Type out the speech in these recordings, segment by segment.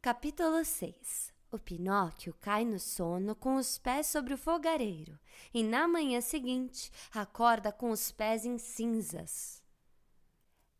Capítulo 6. O Pinóquio cai no sono com os pés sobre o fogareiro e na manhã seguinte acorda com os pés em cinzas.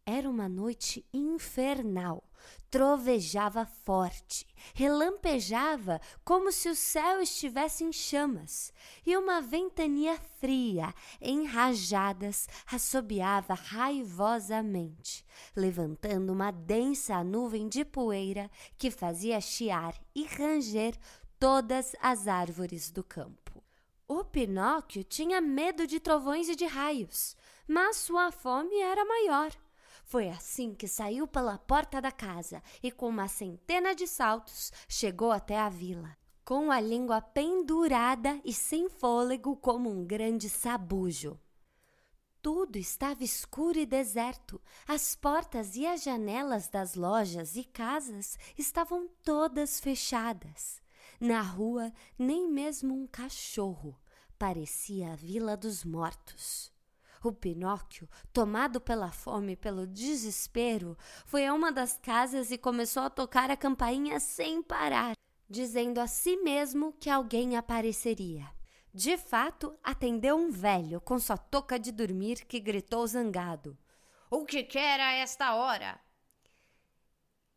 Era uma noite infernal. Trovejava forte, relampejava como se o céu estivesse em chamas, e uma ventania fria, em rajadas, assobiava raivosamente, levantando uma densa nuvem de poeira que fazia chiar e ranger todas as árvores do campo. O Pinóquio tinha medo de trovões e de raios, mas sua fome era maior. Foi assim que saiu pela porta da casa e, com uma centena de saltos, chegou até a vila, com a língua pendurada e sem fôlego como um grande sabujo. Tudo estava escuro e deserto. As portas e as janelas das lojas e casas estavam todas fechadas. Na rua, nem mesmo um cachorro. Parecia a Vila dos Mortos. O Pinóquio, tomado pela fome e pelo desespero, foi a uma das casas e começou a tocar a campainha sem parar, dizendo a si mesmo que alguém apareceria. De fato, atendeu um velho com sua touca de dormir que gritou zangado: "O que quer a esta hora?"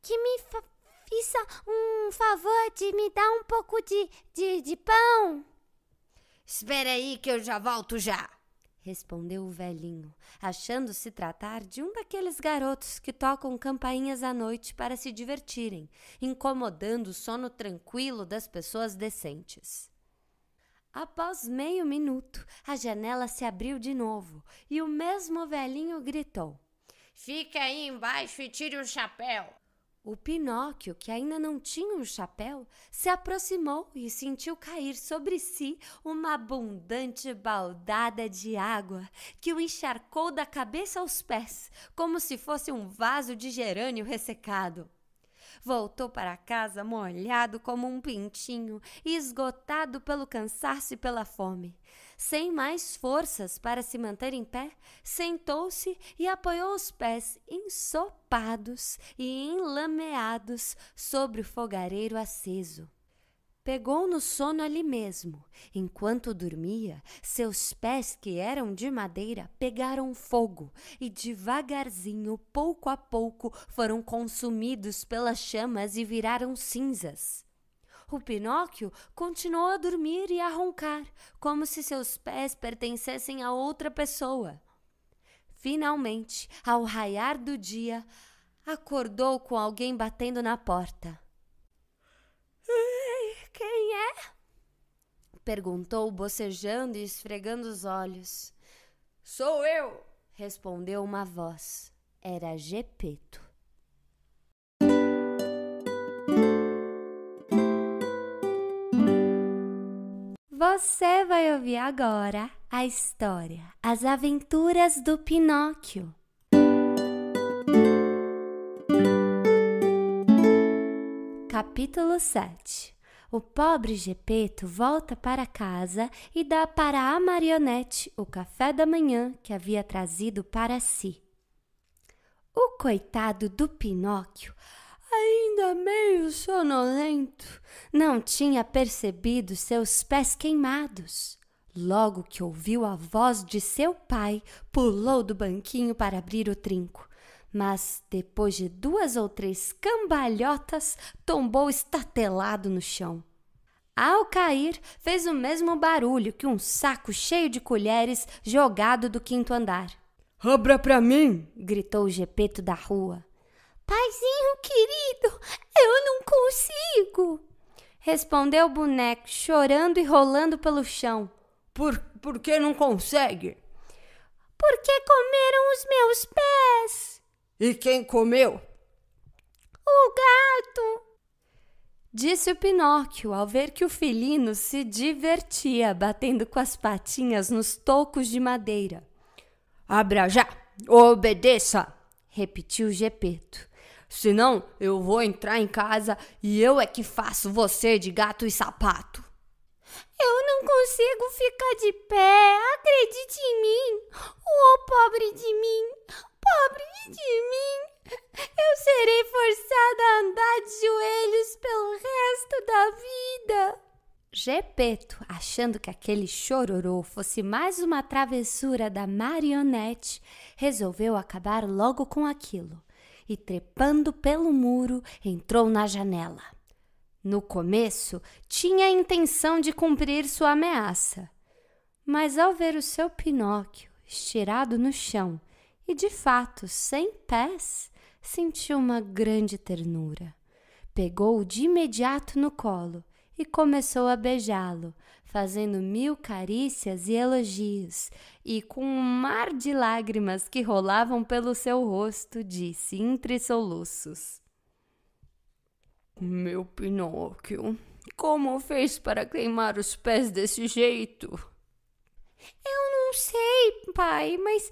"Que me faça um favor de me dar um pouco de pão." "Espera aí que eu já volto já," respondeu o velhinho, achando se tratar de um daqueles garotos que tocam campainhas à noite para se divertirem, incomodando o sono tranquilo das pessoas decentes. Após meio minuto, a janela se abriu de novo e o mesmo velhinho gritou: "Fique aí embaixo e tire o chapéu." O Pinóquio, que ainda não tinha um chapéu, se aproximou e sentiu cair sobre si uma abundante baldada de água que o encharcou da cabeça aos pés, como se fosse um vaso de gerânio ressecado. Voltou para casa molhado como um pintinho e esgotado pelo cansaço e pela fome. Sem mais forças para se manter em pé, sentou-se e apoiou os pés ensopados e enlameados sobre o fogareiro aceso. Pegou no sono ali mesmo. Enquanto dormia, seus pés, que eram de madeira, pegaram fogo e devagarzinho, pouco a pouco, foram consumidos pelas chamas e viraram cinzas. O Pinóquio continuou a dormir e a roncar, como se seus pés pertencessem a outra pessoa. Finalmente, ao raiar do dia, acordou com alguém batendo na porta. "Quem é?" perguntou, bocejando e esfregando os olhos. "Sou eu", respondeu uma voz. Era Gepeto. Você vai ouvir agora a história As Aventuras do Pinóquio. Capítulo 7. O pobre Gepeto volta para casa e dá para a marionete o café da manhã que havia trazido para si. O coitado do Pinóquio, ainda meio sonolento, não tinha percebido seus pés queimados. Logo que ouviu a voz de seu pai, pulou do banquinho para abrir o trinco. Mas, depois de 2 ou 3 cambalhotas, tombou estatelado no chão. Ao cair, fez o mesmo barulho que um saco cheio de colheres jogado do 5º andar. "Abra pra mim!" gritou o Gepeto da rua. "Paizinho querido, eu não consigo!" respondeu o boneco, chorando e rolando pelo chão. Por que não consegue?" "Porque comeram os meus pés." "E quem comeu?" "O gato." Disse o Pinóquio ao ver que o felino se divertia batendo com as patinhas nos tocos de madeira. "Abra já! Obedeça!" repetiu Gepeto. "Senão eu vou entrar em casa e eu é que faço você de gato e sapato." "Eu não consigo ficar de pé, acredite em mim. Oh, pobre de mim, pobre de mim. Eu serei forçada a andar de joelhos Gepeto, achando que aquele chororô fosse mais uma travessura da marionete, resolveu acabar logo com aquilo e, trepando pelo muro, entrou na janela. No começo, tinha a intenção de cumprir sua ameaça, mas ao ver o seu Pinóquio estirado no chão e, de fato, sem pés, sentiu uma grande ternura. Pegou-o de imediato no colo e começou a beijá-lo, fazendo 1000 carícias e elogios, e com um mar de lágrimas que rolavam pelo seu rosto, disse entre soluços: Meu Pinóquio, como fez para queimar os pés desse jeito? Eu não sei, pai, mas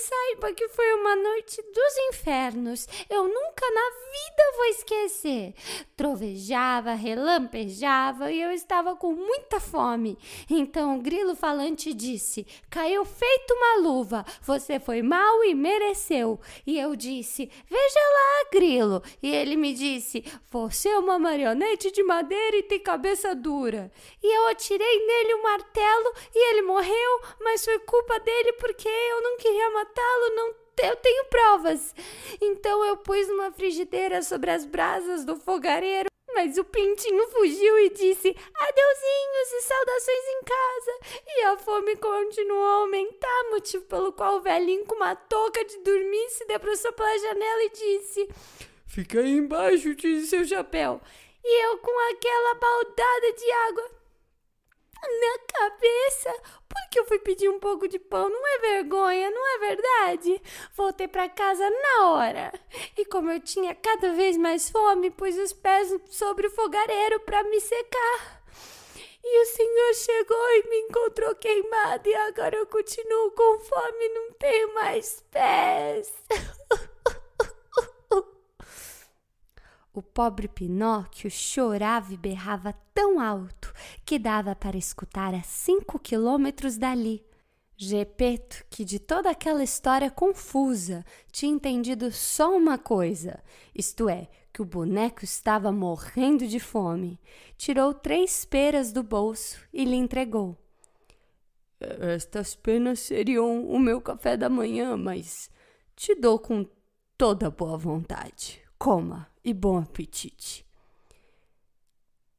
saiba que foi uma noite dos infernos. Eu nunca na vida vou esquecer. Trovejava, relampejava e eu estava com muita fome. Então o grilo falante disse: caiu feito uma luva, você foi mal e mereceu. E eu disse: veja lá, grilo. E ele me disse: você é uma marionete de madeira e tem cabeça dura. E eu atirei nele um martelo e ele morreu, mas foi culpa dele porque eu não queria matá-lo, eu tenho provas. Então eu pus numa frigideira sobre as brasas do fogareiro, mas o pintinho fugiu e disse adeuzinhos e saudações em casa. E a fome continuou a aumentar, motivo pelo qual o velhinho com uma touca de dormir se debruçou pela janela e disse: fica aí embaixo de seu chapéu. E eu com aquela baldada de água na cabeça, porque eu fui pedir um pouco de pão, não é vergonha, não é verdade? Voltei para casa na hora, e como eu tinha cada vez mais fome, pus os pés sobre o fogareiro para me secar. E o senhor chegou e me encontrou queimada, e agora eu continuo com fome e não tenho mais pés. O pobre Pinóquio chorava e berrava tão alto que dava para escutar a 5 quilômetros dali. Gepeto, que de toda aquela história confusa tinha entendido só uma coisa, isto é, que o boneco estava morrendo de fome, tirou 3 peras do bolso e lhe entregou. Estas penas seriam o meu café da manhã, mas te dou com toda boa vontade. Coma e bom apetite.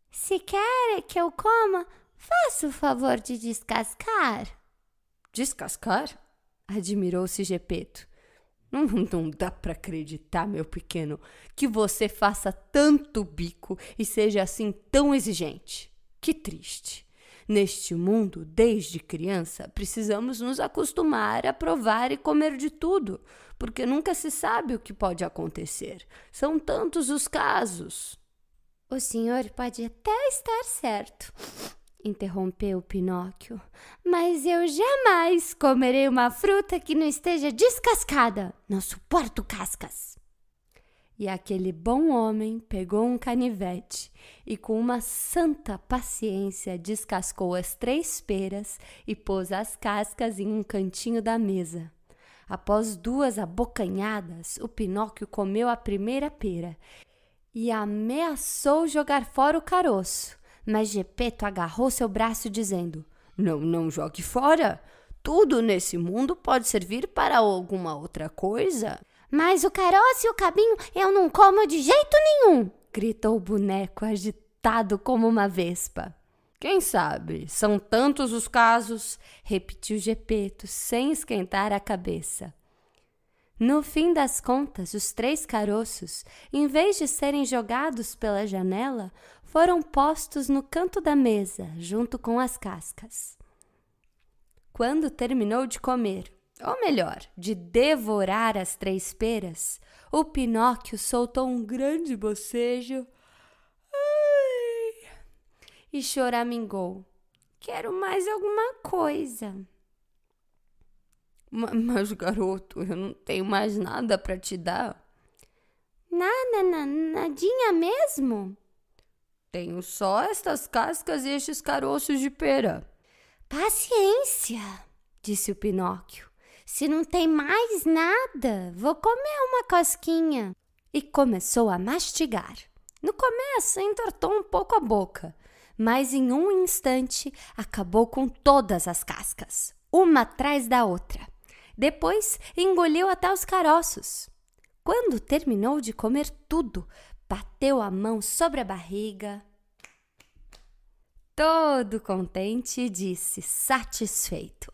Se quer que eu coma, faça o favor de descascar. Descascar? Admirou-se Gepeto. Não dá para acreditar, meu pequeno, que você faça tanto bico e seja assim tão exigente. Que triste. Neste mundo, desde criança, precisamos nos acostumar a provar e comer de tudo, porque nunca se sabe o que pode acontecer. São tantos os casos. O senhor pode até estar certo, interrompeu Pinóquio, mas eu jamais comerei uma fruta que não esteja descascada. Não suporto cascas. E aquele bom homem pegou um canivete e, com uma santa paciência, descascou as 3 peras e pôs as cascas em um cantinho da mesa. Após 2 abocanhadas, o Pinóquio comeu a primeira pera e ameaçou jogar fora o caroço. Mas Gepeto agarrou seu braço dizendo: Não jogue fora. Tudo nesse mundo pode servir para alguma outra coisa. Mas o caroço e o cabinho eu não como de jeito nenhum, gritou o boneco agitado como uma vespa. Quem sabe? São tantos os casos, repetiu Gepeto sem esquentar a cabeça. No fim das contas, os 3 caroços, em vez de serem jogados pela janela, foram postos no canto da mesa, junto com as cascas. Quando terminou de comer, ou melhor, de devorar as 3 peras, o Pinóquio soltou um grande bocejo e choramingou: quero mais alguma coisa. Mas, garoto, eu não tenho mais nada para te dar. Nadinha mesmo? Tenho só estas cascas e estes caroços de pera. Paciência, disse o Pinóquio. Se não tem mais nada, vou comer uma casquinha. E começou a mastigar. No começo, entortou um pouco a boca, mas em um instante acabou com todas as cascas, uma atrás da outra. Depois engoliu até os caroços. Quando terminou de comer tudo, bateu a mão sobre a barriga, todo contente, e disse, satisfeito: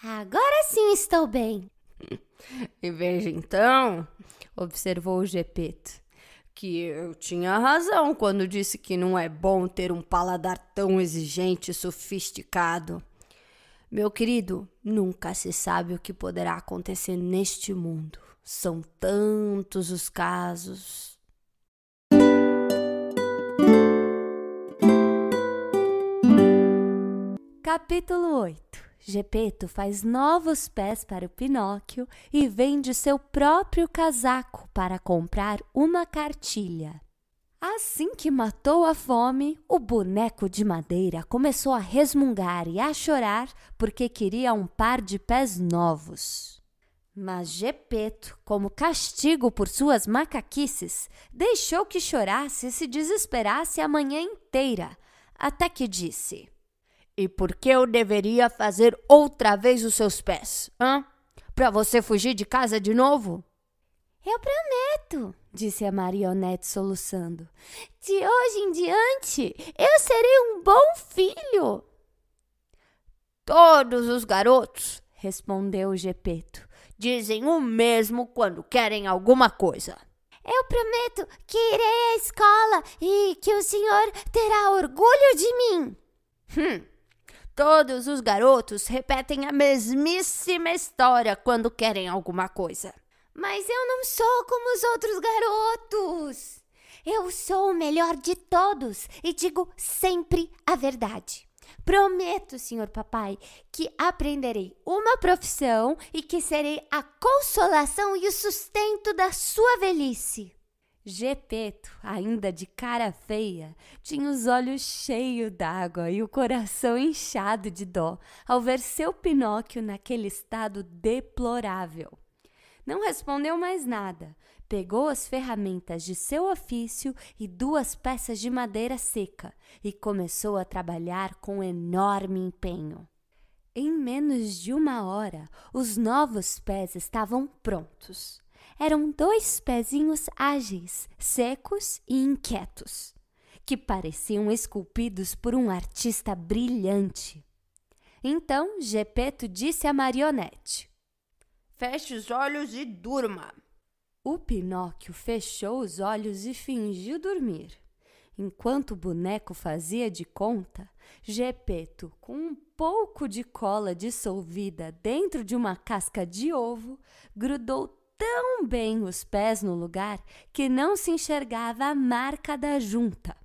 Agora sim estou bem. E veja então, observou o Gepeto, que eu tinha razão quando disse que não é bom ter um paladar tão exigente e sofisticado. Meu querido, nunca se sabe o que poderá acontecer neste mundo. São tantos os casos. Capítulo 8. Gepeto faz novos pés para o Pinóquio e vende seu próprio casaco para comprar uma cartilha. Assim que matou a fome, o boneco de madeira começou a resmungar e a chorar porque queria um par de pés novos. Mas Gepeto, como castigo por suas macaquices, deixou que chorasse e se desesperasse a manhã inteira, até que disse: E por que eu deveria fazer outra vez os seus pés, hã? Pra você fugir de casa de novo? Eu prometo, disse a marionete soluçando. De hoje em diante, eu serei um bom filho. Todos os garotos, respondeu o Gepeto, dizem o mesmo quando querem alguma coisa. Eu prometo que irei à escola e que o senhor terá orgulho de mim. Todos os garotos repetem a mesmíssima história quando querem alguma coisa. Mas eu não sou como os outros garotos. Eu sou o melhor de todos e digo sempre a verdade. Prometo, senhor papai, que aprenderei uma profissão e que serei a consolação e o sustento da sua velhice. Gepeto, ainda de cara feia, tinha os olhos cheios d'água e o coração inchado de dó ao ver seu Pinóquio naquele estado deplorável. Não respondeu mais nada, pegou as ferramentas de seu ofício e 2 peças de madeira seca e começou a trabalhar com enorme empenho. Em menos de 1 hora, os novos pés estavam prontos. Eram 2 pezinhos ágeis, secos e inquietos, que pareciam esculpidos por um artista brilhante. Então, Gepeto disse à marionete: Feche os olhos e durma. O Pinóquio fechou os olhos e fingiu dormir. Enquanto o boneco fazia de conta, Gepeto, com um pouco de cola dissolvida dentro de uma casca de ovo, grudou tão bem os pés no lugar que não se enxergava a marca da junta.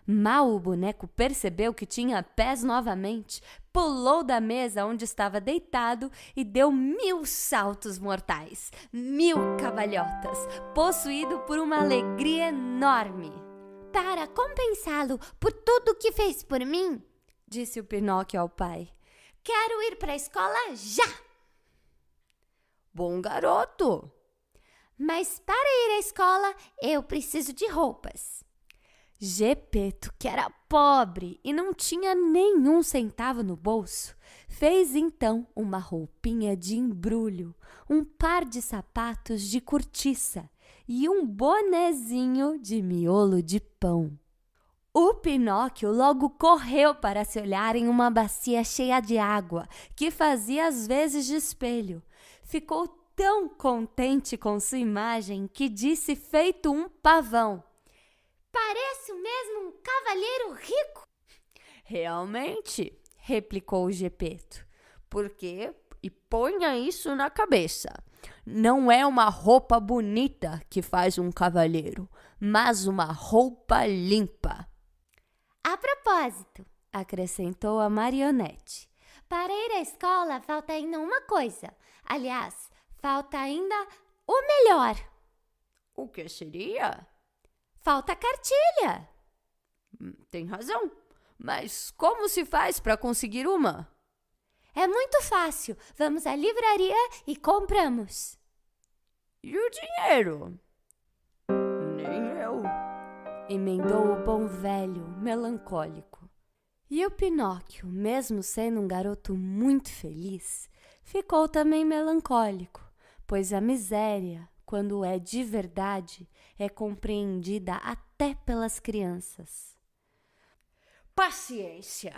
Mal o boneco percebeu que tinha pés novamente, pulou da mesa onde estava deitado e deu 1000 saltos mortais, 1000 cavalhotas, possuído por uma alegria enorme. Para compensá-lo por tudo que fez por mim, disse o Pinóquio ao pai, quero ir para a escola já! Bom garoto! Mas para ir à escola, eu preciso de roupas. Gepeto, que era pobre e não tinha nenhum centavo no bolso, fez então uma roupinha de embrulho, um par de sapatos de cortiça e um bonezinho de miolo de pão. O Pinóquio logo correu para se olhar em uma bacia cheia de água, que fazia às vezes de espelho. Ficou tão contente com sua imagem que disse feito um pavão: Pareço mesmo um cavalheiro rico. Realmente, replicou o Gepeto. Porque, e ponha isso na cabeça, não é uma roupa bonita que faz um cavalheiro, mas uma roupa limpa. A propósito, acrescentou a marionete, para ir à escola falta ainda uma coisa. Aliás, falta ainda o melhor. O que seria? Falta a cartilha. Tem razão. Mas como se faz para conseguir uma? É muito fácil. Vamos à livraria e compramos. E o dinheiro? Nem eu. emendou o bom velho, melancólico. E o Pinóquio, mesmo sendo um garoto muito feliz, ficou também melancólico, pois a miséria, quando é de verdade, é compreendida até pelas crianças. Paciência!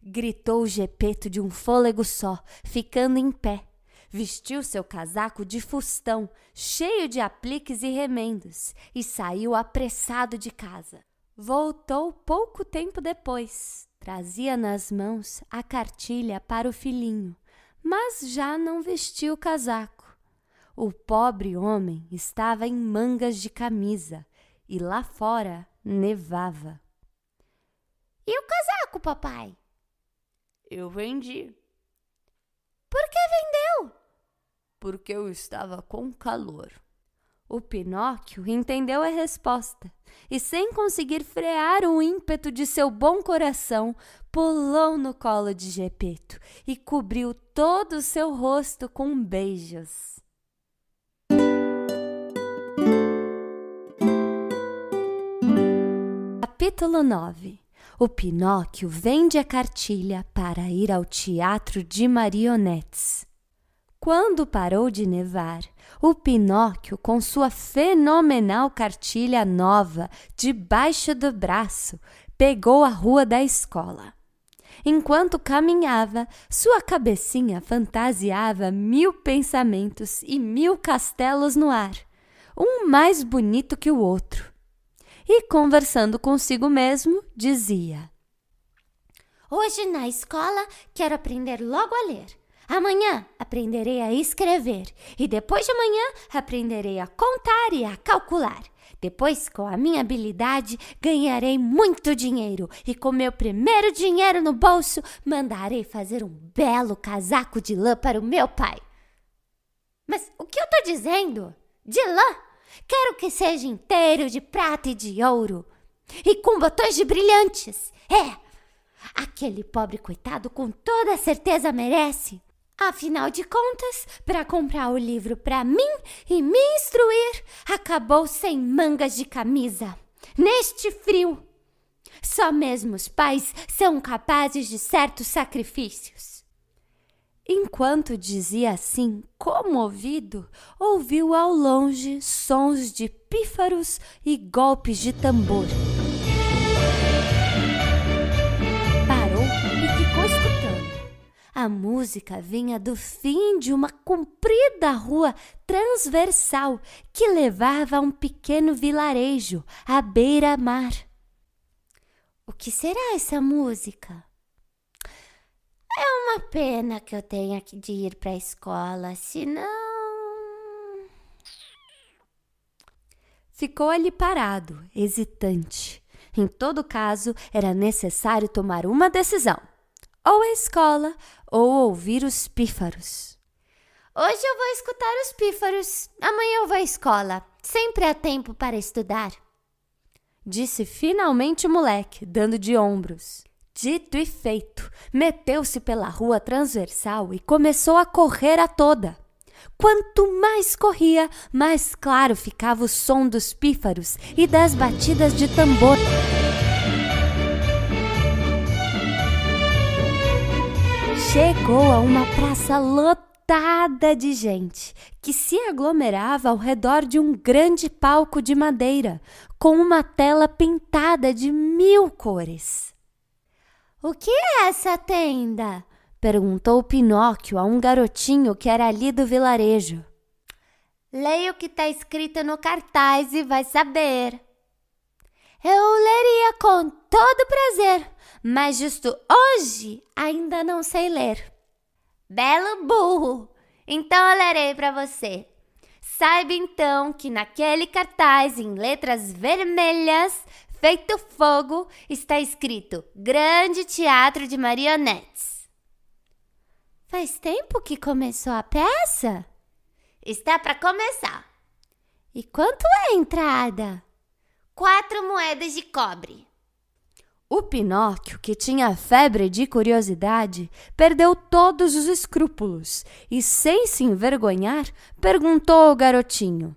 Gritou Gepeto de um fôlego só, ficando em pé. Vestiu seu casaco de fustão, cheio de apliques e remendos, e saiu apressado de casa. Voltou pouco tempo depois. Trazia nas mãos a cartilha para o filhinho, mas já não vestiu o casaco. O pobre homem estava em mangas de camisa e lá fora nevava. E o casaco, papai? Eu vendi. Por que vendeu? Porque eu estava com calor. O Pinóquio entendeu a resposta e, sem conseguir frear o ímpeto de seu bom coração, pulou no colo de Gepeto e cobriu todo o seu rosto com beijos. Capítulo 9. O Pinóquio vende a cartilha para ir ao teatro de marionetes. Quando parou de nevar, o Pinóquio, com sua fenomenal cartilha nova debaixo do braço, pegou a rua da escola. Enquanto caminhava, sua cabecinha fantasiava 1000 pensamentos e 1000 castelos no ar, um mais bonito que o outro. E, conversando consigo mesmo, dizia: Hoje na escola quero aprender logo a ler. Amanhã aprenderei a escrever. E depois de amanhã aprenderei a contar e a calcular. Depois, com a minha habilidade, ganharei muito dinheiro. E com meu primeiro dinheiro no bolso, mandarei fazer um belo casaco de lã para o meu pai. Mas o que eu estou dizendo? De lã? Quero que seja inteiro de prata e de ouro. E com botões de brilhantes. Aquele pobre coitado com toda certeza merece. Afinal de contas, para comprar o livro para mim e me instruir, acabou sem mangas de camisa. Neste frio. Só mesmo os pais são capazes de certos sacrifícios. Enquanto dizia assim, comovido, ouviu ao longe sons de pífaros e golpes de tambor. Parou e ficou escutando. A música vinha do fim de uma comprida rua transversal que levava a um pequeno vilarejo à beira-mar. O que será essa música? É uma pena que eu tenha de ir para a escola, senão... Ficou ali parado, hesitante. Em todo caso, era necessário tomar uma decisão. Ou a escola, ou ouvir os pífaros. Hoje eu vou escutar os pífaros. Amanhã eu vou à escola. Sempre há tempo para estudar. Disse finalmente o moleque, dando de ombros. Dito e feito, meteu-se pela rua transversal e começou a correr a toda. Quanto mais corria, mais claro ficava o som dos pífaros e das batidas de tambor. Chegou a uma praça lotada de gente, que se aglomerava ao redor de um grande palco de madeira, com uma tela pintada de 1000 cores. O que é essa tenda? Perguntou Pinóquio a um garotinho que era ali do vilarejo. Leia o que está escrito no cartaz e vai saber. Eu leria com todo prazer, mas justo hoje ainda não sei ler. Belo burro! Então eu lerei para você. Saiba então que naquele cartaz em letras vermelhas, feito fogo, está escrito Grande Teatro de Marionetes. Faz tempo que começou a peça? Está para começar. E quanto é a entrada? 4 moedas de cobre. O Pinóquio, que tinha febre de curiosidade, perdeu todos os escrúpulos e, sem se envergonhar, perguntou ao garotinho: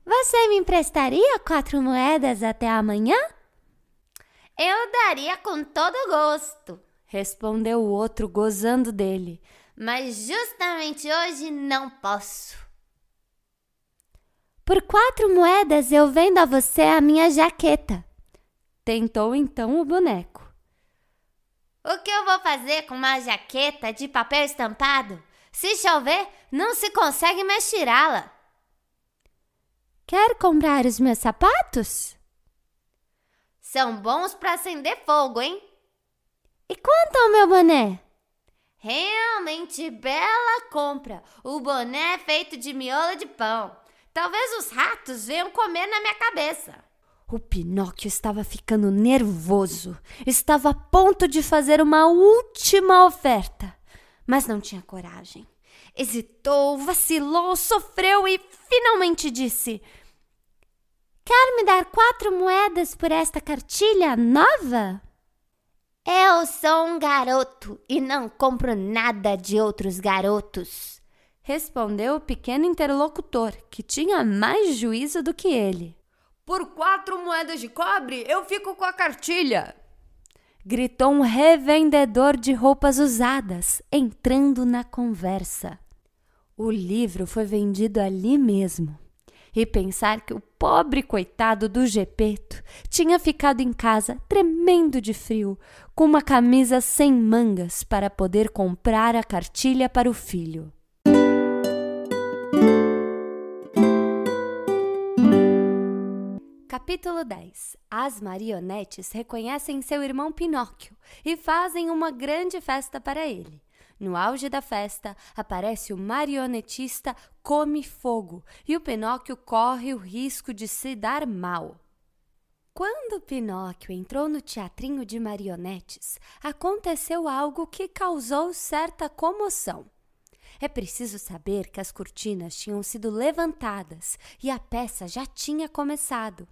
Você me emprestaria 4 moedas até amanhã? Eu daria com todo gosto, respondeu o outro, gozando dele. Mas justamente hoje não posso. Por 4 moedas eu vendo a você a minha jaqueta. Tentou então o boneco. O que eu vou fazer com uma jaqueta de papel estampado? Se chover, não se consegue mais tirá-la. Quer comprar os meus sapatos? São bons para acender fogo, hein? E quanto ao meu boné? Realmente bela compra. O boné é feito de miolo de pão. Talvez os ratos venham comer na minha cabeça. O Pinóquio estava ficando nervoso. Estava a ponto de fazer uma última oferta, mas não tinha coragem. Hesitou, vacilou, sofreu e finalmente disse: Quer me dar 4 moedas por esta cartilha nova? Eu sou um garoto e não compro nada de outros garotos, respondeu o pequeno interlocutor, que tinha mais juízo do que ele. Por 4 moedas de cobre, eu fico com a cartilha, gritou um revendedor de roupas usadas, entrando na conversa. O livro foi vendido ali mesmo. E pensar que o pobre coitado do Gepeto tinha ficado em casa tremendo de frio, com uma camisa sem mangas para poder comprar a cartilha para o filho. Capítulo 10. As marionetes reconhecem seu irmão Pinóquio e fazem uma grande festa para ele. No auge da festa, aparece o marionetista Come Fogo e o Pinóquio corre o risco de se dar mal. Quando Pinóquio entrou no teatrinho de marionetes, aconteceu algo que causou certa comoção. É preciso saber que as cortinas tinham sido levantadas e a peça já tinha começado.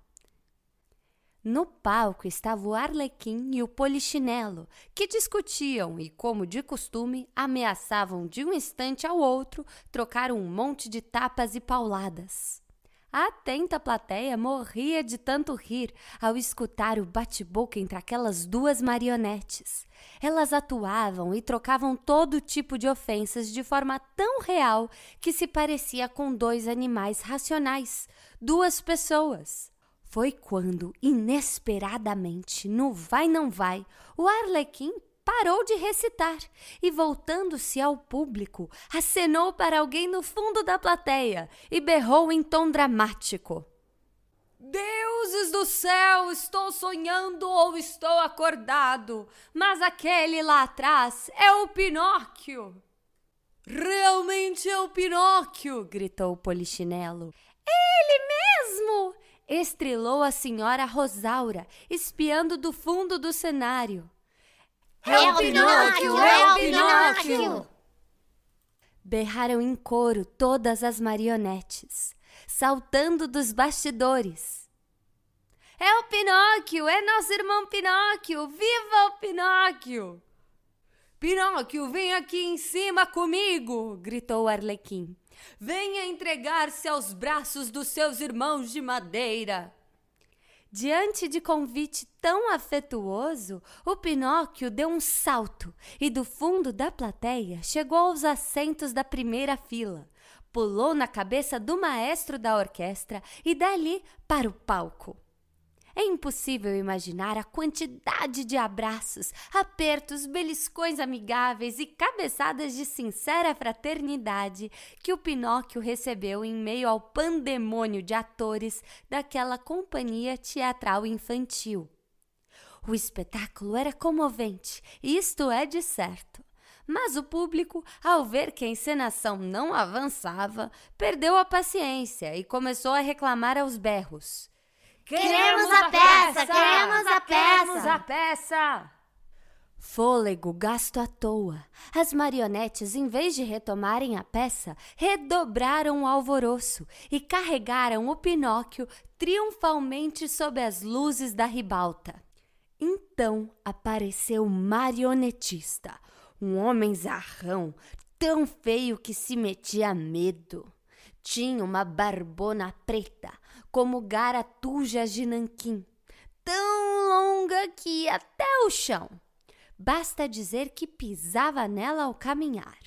No palco estava o Arlequim e o Polichinelo, que discutiam e, como de costume, ameaçavam de um instante ao outro trocar um monte de tapas e pauladas. A atenta plateia morria de tanto rir ao escutar o bate-boca entre aquelas duas marionetes. Elas atuavam e trocavam todo tipo de ofensas de forma tão real que se parecia com 2 animais racionais, 2 pessoas. Foi quando, inesperadamente, no vai não vai, o Arlequim parou de recitar e, voltando-se ao público, acenou para alguém no fundo da plateia e berrou em tom dramático: Deuses do céu, estou sonhando ou estou acordado, mas aquele lá atrás é o Pinóquio. Realmente é o Pinóquio, gritou o Polichinelo. Ele mesmo! Estrilou a senhora Rosaura, espiando do fundo do cenário. É o Pinóquio! É o Pinóquio! Berraram em coro todas as marionetes, saltando dos bastidores. É o Pinóquio! É nosso irmão Pinóquio! Viva o Pinóquio! Pinóquio, vem aqui em cima comigo! Gritou o Arlequim. Venha entregar-se aos braços dos seus irmãos de madeira. Diante de convite tão afetuoso, o Pinóquio deu um salto e do fundo da plateia chegou aos assentos da primeira fila, pulou na cabeça do maestro da orquestra e dali para o palco. É impossível imaginar a quantidade de abraços, apertos, beliscões amigáveis e cabeçadas de sincera fraternidade que o Pinóquio recebeu em meio ao pandemônio de atores daquela companhia teatral infantil. O espetáculo era comovente, isto é de certo. Mas o público, ao ver que a encenação não avançava, perdeu a paciência e começou a reclamar aos berros. Queremos a peça! Queremos a peça! Queremos a peça! Fôlego gasto à toa. As marionetes, em vez de retomarem a peça, redobraram o alvoroço e carregaram o Pinóquio triunfalmente sob as luzes da ribalta. Então apareceu o marionetista, um homem zarrão, tão feio que se metia medo. Tinha uma barbona preta, como garatujas de nanquim, tão longa que ia até o chão. Basta dizer que pisava nela ao caminhar.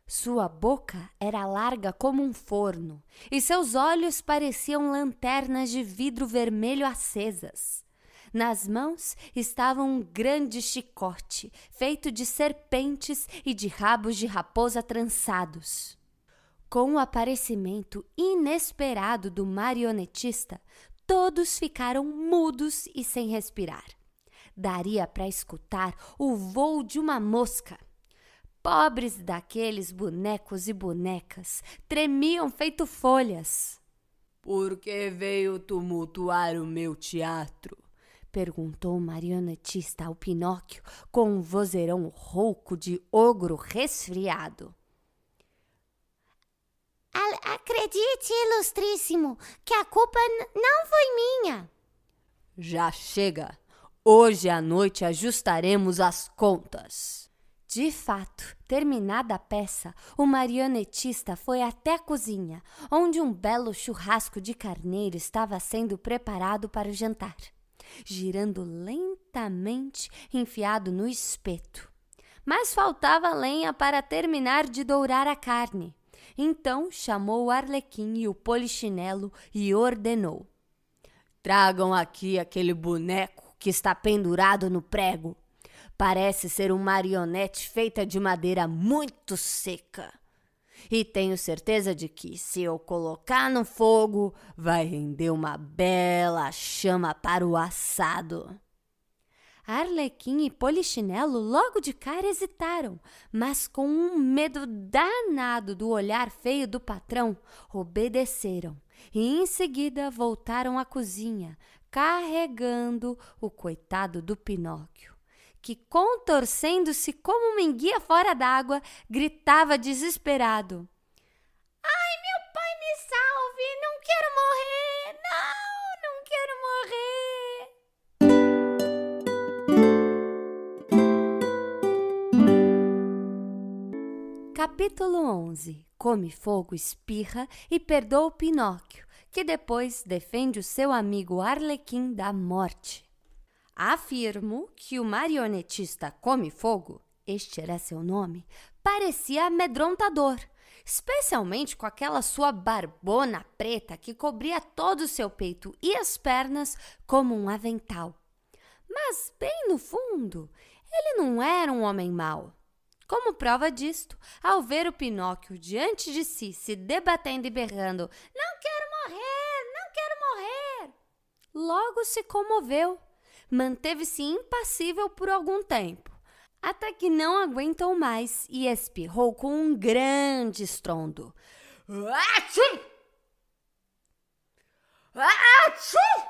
Sua boca era larga como um forno e seus olhos pareciam lanternas de vidro vermelho acesas. Nas mãos estava um grande chicote, feito de serpentes e de rabos de raposa trançados. Com o aparecimento inesperado do marionetista, todos ficaram mudos e sem respirar. Daria para escutar o voo de uma mosca. Pobres daqueles bonecos e bonecas tremiam feito folhas. Por que veio tumultuar o meu teatro? Perguntou o marionetista ao Pinóquio com um vozeirão rouco de ogro resfriado. Acredite, ilustríssimo, que a culpa não foi minha. Já chega! Hoje à noite ajustaremos as contas. De fato, terminada a peça, o marionetista foi até a cozinha, onde um belo churrasco de carneiro estava sendo preparado para o jantar, girando lentamente enfiado no espeto. Mas faltava lenha para terminar de dourar a carne. Então chamou o Arlequim e o Polichinelo e ordenou: tragam aqui aquele boneco que está pendurado no prego. Parece ser uma marionete feita de madeira muito seca. E tenho certeza de que, se eu colocar no fogo, vai render uma bela chama para o assado. Arlequim e Polichinelo logo de cara hesitaram, mas com um medo danado do olhar feio do patrão, obedeceram e em seguida voltaram à cozinha, carregando o coitado do Pinóquio, que, contorcendo-se como uma enguia fora d'água, gritava desesperado: Ai, meu pai, me salve! Não quero morrer! Não quero morrer! Capítulo 11. Come fogo, espirra e perdoa o Pinóquio, que depois defende o seu amigo Arlequim da morte. Afirmo que o marionetista Come Fogo, este era seu nome, parecia amedrontador, especialmente com aquela sua barbona preta que cobria todo o seu peito e as pernas como um avental. Mas, bem no fundo, ele não era um homem mau. Como prova disto, ao ver o Pinóquio diante de si se debatendo e berrando: Não quero morrer! Não quero morrer! Logo se comoveu. Manteve-se impassível por algum tempo, até que não aguentou mais e espirrou com um grande estrondo. Achim! Achim!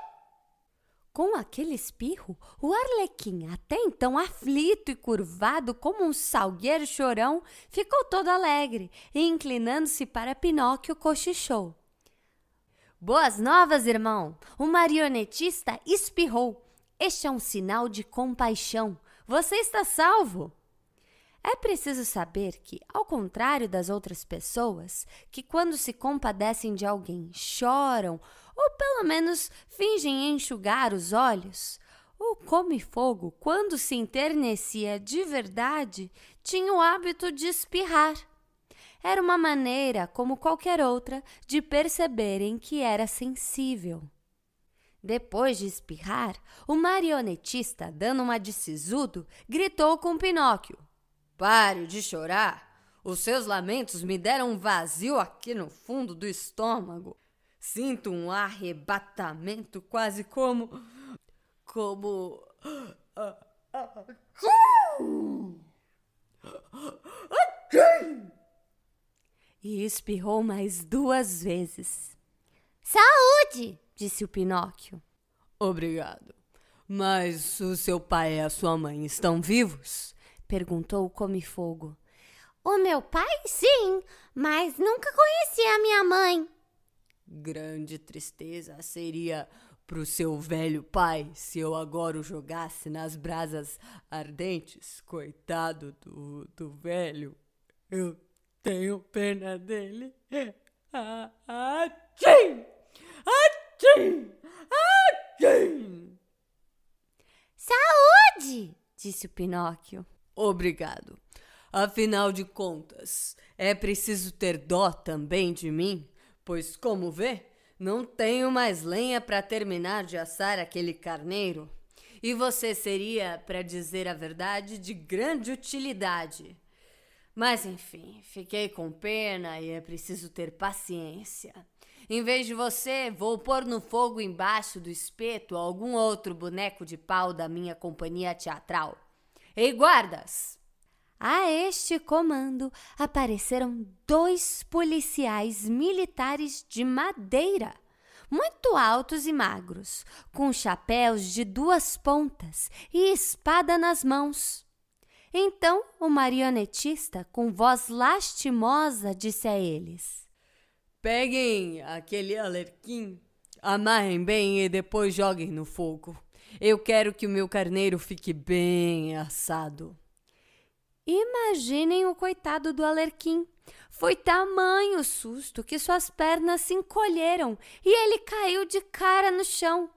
Com aquele espirro, o Arlequim, até então aflito e curvado como um salgueiro chorão, ficou todo alegre e, inclinando-se para Pinóquio, cochichou: Boas novas, irmão! O marionetista espirrou. Este é um sinal de compaixão. Você está salvo. É preciso saber que, ao contrário das outras pessoas, que quando se compadecem de alguém choram ou pelo menos fingem enxugar os olhos, o Come-Fogo, quando se enternecia de verdade, tinha o hábito de espirrar. Era uma maneira, como qualquer outra, de perceberem que era sensível. Depois de espirrar, o marionetista, dando uma de sisudo, gritou com Pinóquio: Pare de chorar! Os seus lamentos me deram um vazio aqui no fundo do estômago. Sinto um arrebatamento quase como... E espirrou mais 2 vezes. Saúde! Disse o Pinóquio. Obrigado. Mas o seu pai e a sua mãe estão vivos? Perguntou o Come-Fogo. O meu pai, sim, mas nunca conheci a minha mãe. Grande tristeza seria pro seu velho pai se eu agora o jogasse nas brasas ardentes. Coitado do velho. Eu tenho pena dele. Achim! Atchim! Atchim! Saúde! Disse o Pinóquio. Obrigado. Afinal de contas, é preciso ter dó também de mim, pois, como vê, não tenho mais lenha para terminar de assar aquele carneiro. E você seria, para dizer a verdade, de grande utilidade. Mas, enfim, fiquei com pena e é preciso ter paciência. Em vez de você, vou pôr no fogo embaixo do espeto algum outro boneco de pau da minha companhia teatral. Ei, guardas! A este comando apareceram 2 policiais militares de madeira, muito altos e magros, com chapéus de 2 pontas e espada nas mãos. Então o marionetista, com voz lastimosa, disse a eles: Peguem aquele alerquim, amarrem bem e depois joguem no fogo. Eu quero que o meu carneiro fique bem assado. Imaginem o coitado do Alerquim. Foi tamanho o susto que suas pernas se encolheram e ele caiu de cara no chão.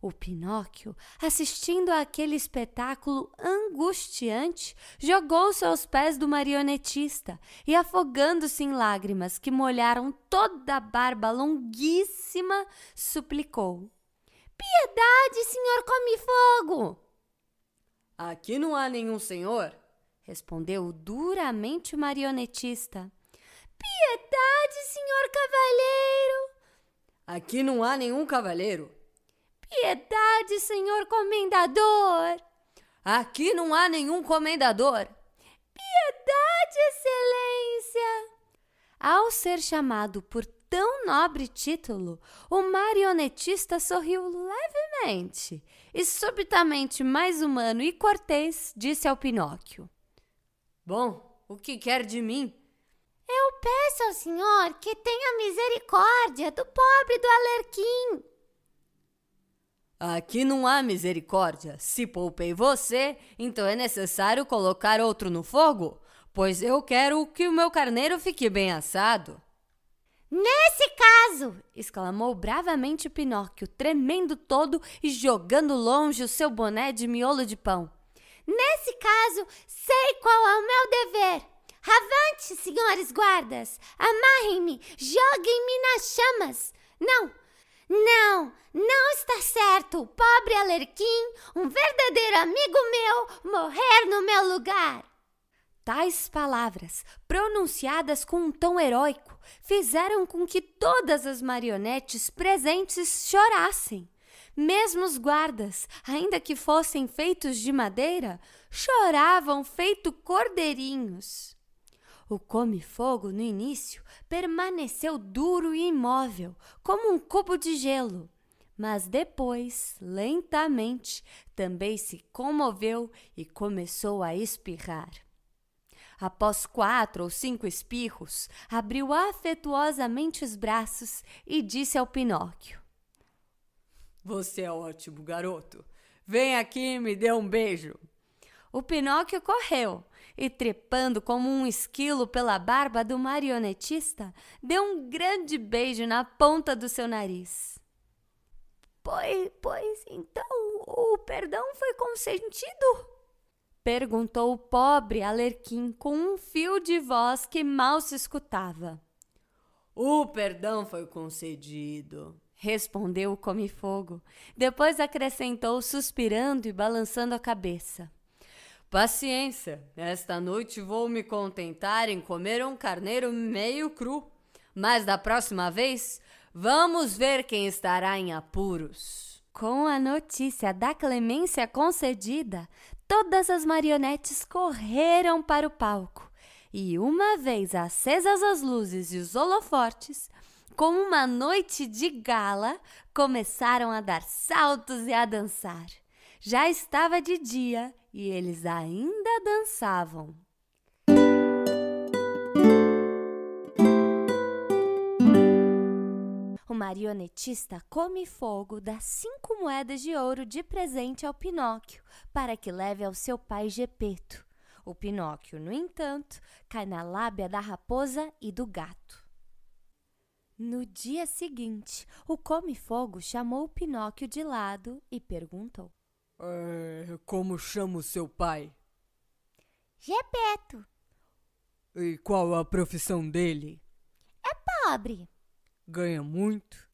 O Pinóquio, assistindo àquele espetáculo angustiante, jogou-se aos pés do marionetista e, afogando-se em lágrimas que molharam toda a barba longuíssima, suplicou: Piedade, senhor Come-Fogo! Aqui não há nenhum senhor, respondeu duramente o marionetista. Piedade, senhor cavalheiro! Aqui não há nenhum cavalheiro. Piedade, senhor comendador! Aqui não há nenhum comendador. Piedade, excelência! Ao ser chamado por tão nobre título, o marionetista sorriu levemente e, subitamente mais humano e cortês, disse ao Pinóquio: Bom, o que quer de mim? Eu peço ao senhor que tenha misericórdia do pobre do Alerquim. Aqui não há misericórdia. Se poupei você, então é necessário colocar outro no fogo, pois eu quero que o meu carneiro fique bem assado. Nesse caso, exclamou bravamente Pinóquio, tremendo todo e jogando longe o seu boné de miolo de pão. Nesse caso, sei qual é o meu dever. Avante, senhores guardas! Amarrem-me, joguem-me nas chamas! Não está certo o pobre Alerquim, um verdadeiro amigo meu, morrer no meu lugar. Tais palavras, pronunciadas com um tom heróico, fizeram com que todas as marionetes presentes chorassem. Mesmo os guardas, ainda que fossem feitos de madeira, choravam feito cordeirinhos. O Come-Fogo, no início, permaneceu duro e imóvel, como um cubo de gelo. Mas depois, lentamente, também se comoveu e começou a espirrar. Após 4 ou 5 espirros, abriu afetuosamente os braços e disse ao Pinóquio: Você é ótimo, garoto. Vem aqui e me dê um beijo. O Pinóquio correu e, trepando como um esquilo pela barba do marionetista, deu um grande beijo na ponta do seu nariz. Pois então o perdão foi consentido? Perguntou o pobre Alerquim com um fio de voz que mal se escutava. O perdão foi concedido, respondeu o Come-Fogo. Depois acrescentou, suspirando e balançando a cabeça: Paciência, esta noite vou me contentar em comer um carneiro meio cru, mas da próxima vez vamos ver quem estará em apuros. Com a notícia da clemência concedida, todas as marionetes correram para o palco e, uma vez acesas as luzes e os holofotes, como uma noite de gala, começaram a dar saltos e a dançar. Já estava de dia e eles ainda dançavam. O marionetista Come-Fogo dá 5 moedas de ouro de presente ao Pinóquio para que leve ao seu pai Gepeto. O Pinóquio, no entanto, cai na lábia da raposa e do gato. No dia seguinte, o Come-Fogo chamou o Pinóquio de lado e perguntou: Como chama o seu pai? Gepeto. E qual a profissão dele? Pobre. Ganha muito?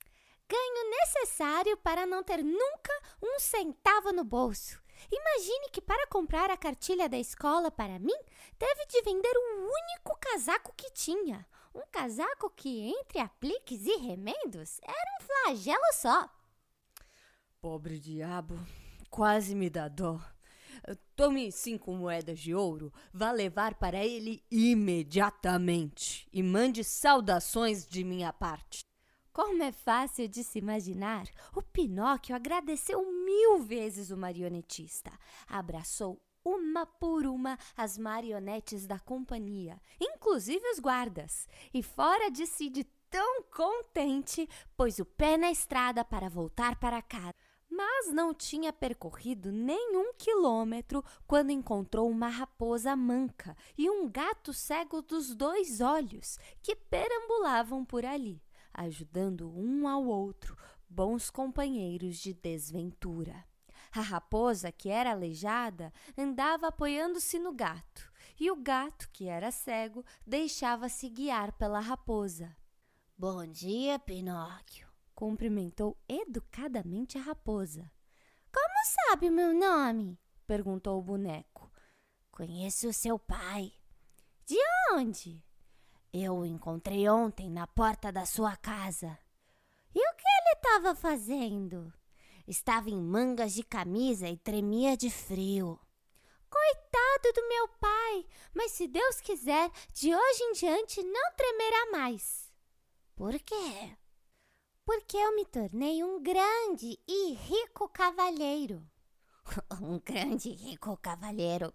Ganho necessário para não ter nunca um centavo no bolso. Imagine que para comprar a cartilha da escola para mim, teve de vender o único casaco que tinha. Um casaco que, entre apliques e remendos, era um flagelo só. Pobre diabo, quase me dá dó. Tome 5 moedas de ouro, vá levar para ele imediatamente e mande saudações de minha parte. Como é fácil de se imaginar, o Pinóquio agradeceu 1000 vezes o marionetista. Abraçou uma por uma as marionetes da companhia, inclusive os guardas, e fora de si de tão contente, pôs o pé na estrada para voltar para casa. Mas não tinha percorrido nem 1 quilômetro quando encontrou uma raposa manca e um gato cego dos 2 olhos que perambulavam por ali, ajudando um ao outro, bons companheiros de desventura. A raposa, que era aleijada, andava apoiando-se no gato, e o gato, que era cego, deixava-se guiar pela raposa. Bom dia, Pinóquio. Cumprimentou educadamente a raposa. Como sabe o meu nome? Perguntou o boneco. Conheço o seu pai. De onde? Eu o encontrei ontem na porta da sua casa. E o que ele estava fazendo? Estava em mangas de camisa e tremia de frio. Coitado do meu pai, mas se Deus quiser, de hoje em diante não tremerá mais. Por quê? Porque eu me tornei um grande e rico cavalheiro. Um grande e rico cavalheiro.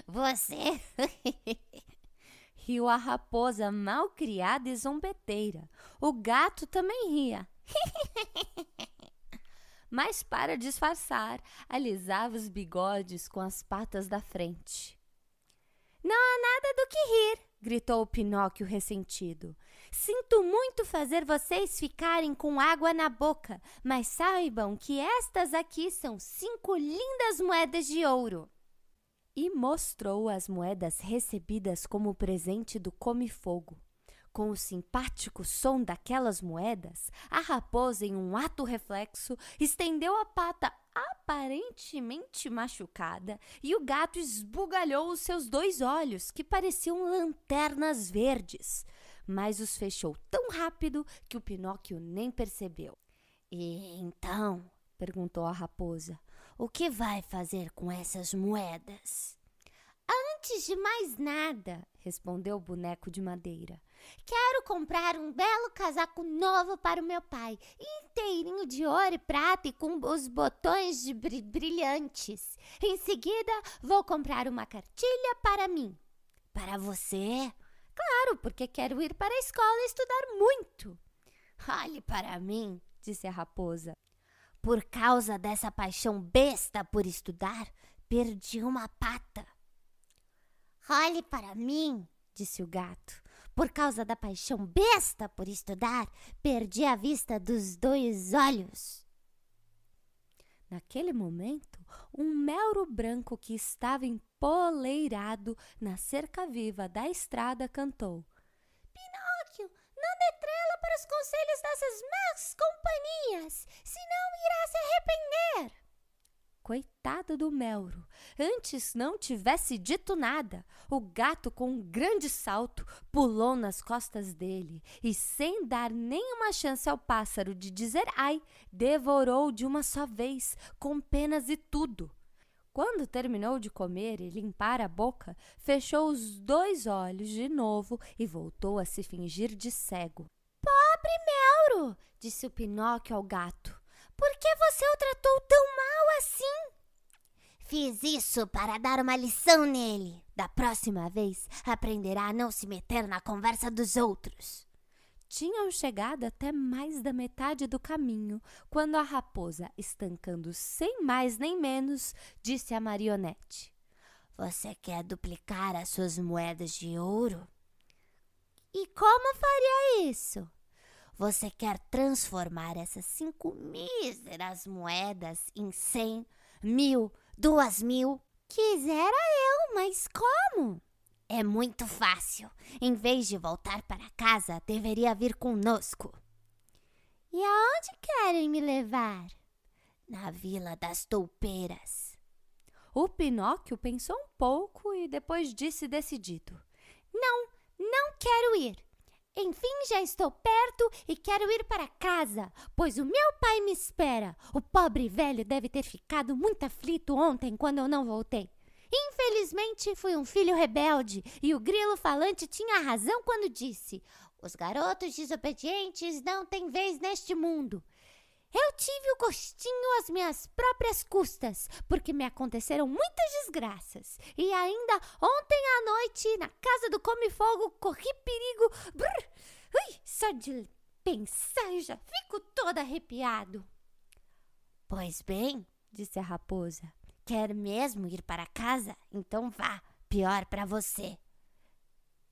Você? Riu a raposa mal-criada e zombeteira. O gato também ria. Mas para disfarçar, alisava os bigodes com as patas da frente. Não há nada do que rir, gritou o Pinóquio ressentido. Sinto muito fazer vocês ficarem com água na boca, mas saibam que estas aqui são 5 lindas moedas de ouro. E mostrou as moedas recebidas como presente do Come-Fogo. Com o simpático som daquelas moedas, a raposa, em um ato reflexo, estendeu a pata aparentemente machucada e o gato esbugalhou os seus 2 olhos, que pareciam lanternas verdes, mas os fechou tão rápido que o Pinóquio nem percebeu. E então, perguntou a raposa, o que vai fazer com essas moedas? Antes de mais nada, respondeu o boneco de madeira, quero comprar um belo casaco novo para o meu pai, inteirinho de ouro e prata e com os botões de brilhantes. Em seguida, vou comprar uma cartilha para mim. Para você? Claro, porque quero ir para a escola estudar muito. Olhe para mim, disse a raposa. Por causa dessa paixão besta por estudar, perdi uma pata. Olhe para mim, disse o gato. Por causa da paixão besta por estudar, perdi a vista dos 2 olhos. Naquele momento, um melro branco que estava empoleirado na cerca viva da estrada cantou: Pinóquio, não dê trela para os conselhos dessas más companhias, senão irá se arrepender. Coitado do melro, antes não tivesse dito nada, o gato, com um grande salto, pulou nas costas dele e, sem dar nenhuma chance ao pássaro de dizer ai, devorou de uma só vez, com penas e tudo. Quando terminou de comer e limpar a boca, fechou os 2 olhos de novo e voltou a se fingir de cego. Pobre melro, disse o Pinóquio ao gato. Por que você o tratou tão mal assim? Fiz isso para dar uma lição nele. Da próxima vez, aprenderá a não se meter na conversa dos outros. Tinham chegado até mais da metade do caminho, quando a raposa, estancando sem mais nem menos, disse à marionete: Você quer duplicar as suas moedas de ouro? E como faria isso? Você quer transformar essas 5 míseras moedas em 100, 1000, 2000? Quisera eu, mas como? É muito fácil. Em vez de voltar para casa, deveria vir conosco. E aonde querem me levar? Na Vila das Toupeiras. O Pinóquio pensou um pouco e depois disse decidido: Não quero ir. Enfim, já estou perto e quero ir para casa, pois o meu pai me espera. O pobre velho deve ter ficado muito aflito ontem quando eu não voltei. Infelizmente, fui um filho rebelde e o grilo falante tinha razão quando disse: os garotos desobedientes não têm vez neste mundo. Eu tive o gostinho às minhas próprias custas, porque me aconteceram muitas desgraças. E ainda ontem à noite, na casa do Come-Fogo, corri perigo. Só de pensar eu já fico todo arrepiado. Pois bem, disse a raposa, quer mesmo ir para casa? Então vá, pior para você.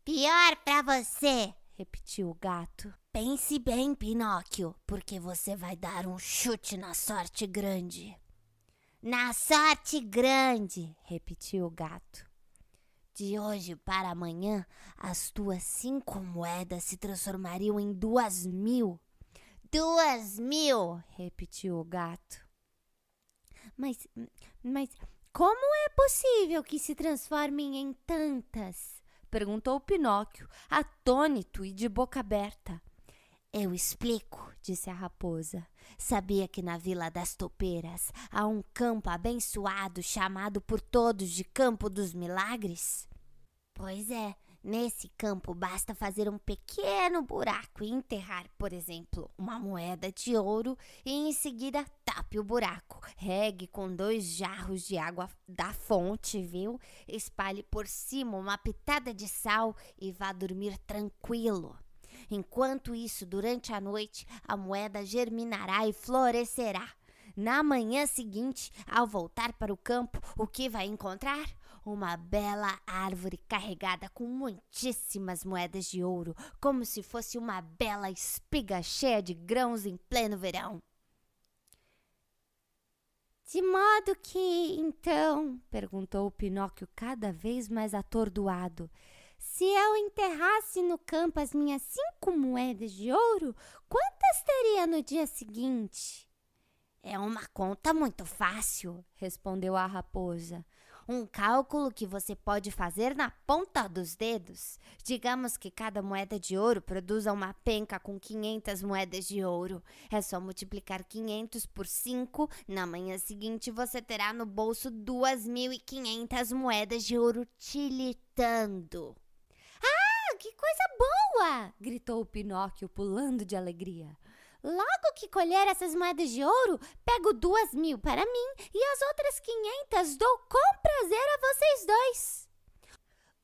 Pior para você, repetiu o gato. Pense bem, Pinóquio, porque você vai dar um chute na sorte grande. Na sorte grande, repetiu o gato. De hoje para amanhã, as tuas 5 moedas se transformariam em 2000. 2000, repetiu o gato. Mas como é possível que se transformem em tantas? Perguntou Pinóquio, atônito e de boca aberta. Eu explico, disse a raposa. Sabia que na Vila das Toupeiras há um campo abençoado chamado por todos de Campo dos Milagres? Pois é, nesse campo basta fazer um pequeno buraco e enterrar, por exemplo, uma moeda de ouro e em seguida tape o buraco. Regue com 2 jarros de água da fonte, viu? Espalhe por cima uma pitada de sal e vá dormir tranquilo. Enquanto isso, durante a noite, a moeda germinará e florescerá. Na manhã seguinte, ao voltar para o campo, o que vai encontrar? Uma bela árvore carregada com muitíssimas moedas de ouro, como se fosse uma bela espiga cheia de grãos em pleno verão. De modo que, então, perguntou o Pinóquio cada vez mais atordoado, se eu enterrasse no campo as minhas 5 moedas de ouro, quantas teria no dia seguinte? É uma conta muito fácil, respondeu a raposa. Um cálculo que você pode fazer na ponta dos dedos. Digamos que cada moeda de ouro produza uma penca com 500 moedas de ouro. É só multiplicar 500 por 5. Na manhã seguinte, você terá no bolso 2.500 moedas de ouro tiritando. Ah, que coisa boa! Gritou o Pinóquio, pulando de alegria. Logo que colher essas moedas de ouro, pego 2.000 para mim e as outras 500 dou com prazer a vocês dois.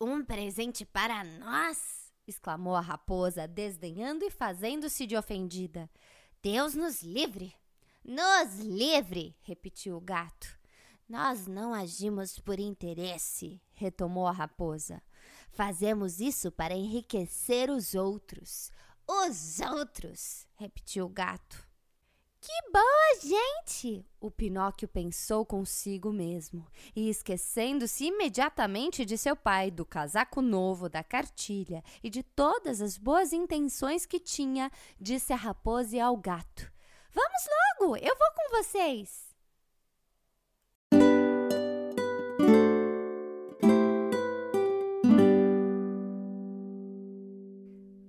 Um presente para nós? Exclamou a raposa, desdenhando e fazendo-se de ofendida. Deus nos livre! Nos livre! Repetiu o gato. Nós não agimos por interesse, retomou a raposa. Fazemos isso para enriquecer os outros. Os outros, repetiu o gato. Que boa gente! O Pinóquio pensou consigo mesmo e, esquecendo-se imediatamente de seu pai, do casaco novo, da cartilha e de todas as boas intenções que tinha, disse a raposa e ao gato: Vamos logo, eu vou com vocês.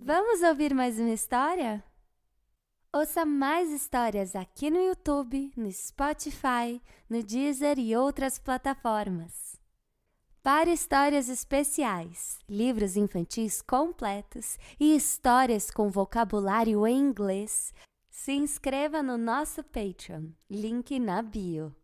Vamos ouvir mais uma história? Ouça mais histórias aqui no YouTube, no Spotify, no Deezer e outras plataformas. Para histórias especiais, livros infantis completos e histórias com vocabulário em inglês, se inscreva no nosso Patreon, link na bio.